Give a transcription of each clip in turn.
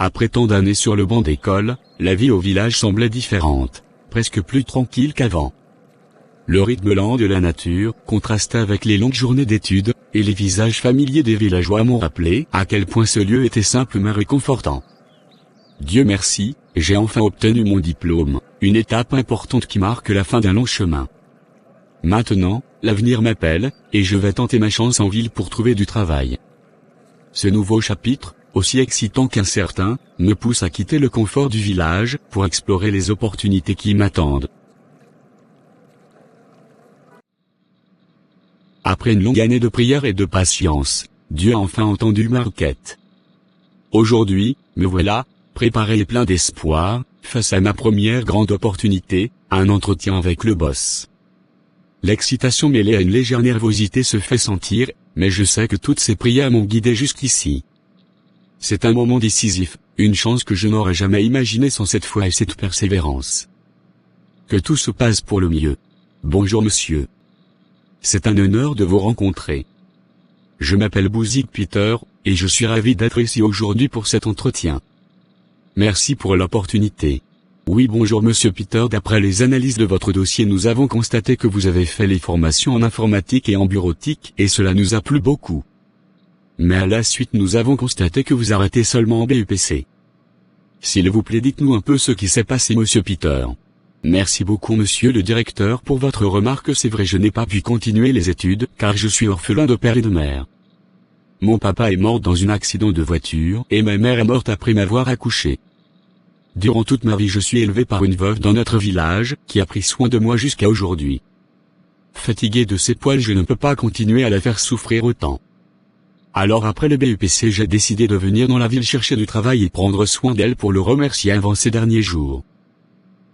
Après tant d'années sur le banc d'école, la vie au village semblait différente, presque plus tranquille qu'avant. Le rythme lent de la nature contrastait avec les longues journées d'études, et les visages familiers des villageois m'ont rappelé à quel point ce lieu était simple mais réconfortant. Dieu merci, j'ai enfin obtenu mon diplôme, une étape importante qui marque la fin d'un long chemin. Maintenant, l'avenir m'appelle, et je vais tenter ma chance en ville pour trouver du travail. Ce nouveau chapitre, aussi excitant qu'incertain, me pousse à quitter le confort du village pour explorer les opportunités qui m'attendent. Après une longue année de prière et de patience, Dieu a enfin entendu ma requête. Aujourd'hui, me voilà, préparé et plein d'espoir, face à ma première grande opportunité, un entretien avec le boss. L'excitation mêlée à une légère nervosité se fait sentir, mais je sais que toutes ces prières m'ont guidé jusqu'ici. C'est un moment décisif, une chance que je n'aurais jamais imaginée sans cette foi et cette persévérance. Que tout se passe pour le mieux. Bonjour monsieur. C'est un honneur de vous rencontrer. Je m'appelle Bouzik Peter, et je suis ravi d'être ici aujourd'hui pour cet entretien. Merci pour l'opportunité. Oui bonjour monsieur Peter, d'après les analyses de votre dossier nous avons constaté que vous avez fait les formations en informatique et en bureautique et cela nous a plu beaucoup. Mais à la suite nous avons constaté que vous arrêtez seulement en BUPC. S'il vous plaît dites-nous un peu ce qui s'est passé monsieur Peter. Merci beaucoup monsieur le directeur pour votre remarque, c'est vrai je n'ai pas pu continuer les études car je suis orphelin de père et de mère. Mon papa est mort dans un accident de voiture et ma mère est morte après m'avoir accouché. Durant toute ma vie je suis élevé par une veuve dans notre village qui a pris soin de moi jusqu'à aujourd'hui. Fatigué de ses poils je ne peux pas continuer à la faire souffrir autant. Alors après le BUPC j'ai décidé de venir dans la ville chercher du travail et prendre soin d'elle pour le remercier avant ces derniers jours.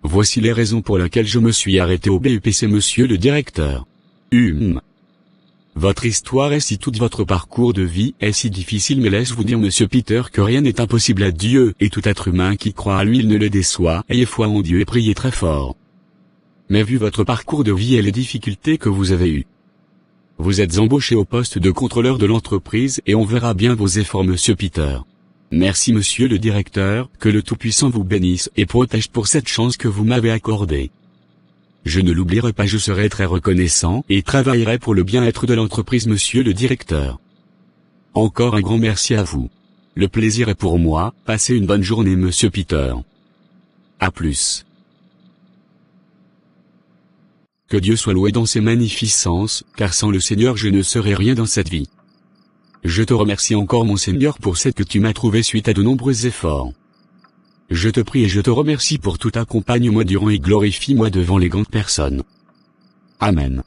Voici les raisons pour lesquelles je me suis arrêté au BUPC monsieur le directeur. Votre histoire et si tout votre parcours de vie est si difficile me laisse vous dire monsieur Peter que rien n'est impossible à Dieu et tout être humain qui croit à lui il ne le déçoit, ayez foi en Dieu et priez très fort. Mais vu votre parcours de vie et les difficultés que vous avez eues, vous êtes embauché au poste de contrôleur de l'entreprise et on verra bien vos efforts monsieur Peter. Merci monsieur le directeur, que le Tout-Puissant vous bénisse et protège pour cette chance que vous m'avez accordée. Je ne l'oublierai pas, je serai très reconnaissant et travaillerai pour le bien-être de l'entreprise monsieur le directeur. Encore un grand merci à vous. Le plaisir est pour moi, passez une bonne journée monsieur Peter. À plus. Que Dieu soit loué dans ses magnificences, car sans le Seigneur je ne serais rien dans cette vie. Je te remercie encore mon Seigneur pour cette que tu m'as trouvé suite à de nombreux efforts. Je te prie et je te remercie pour tout accompagne-moi durant et glorifie-moi devant les grandes personnes. Amen.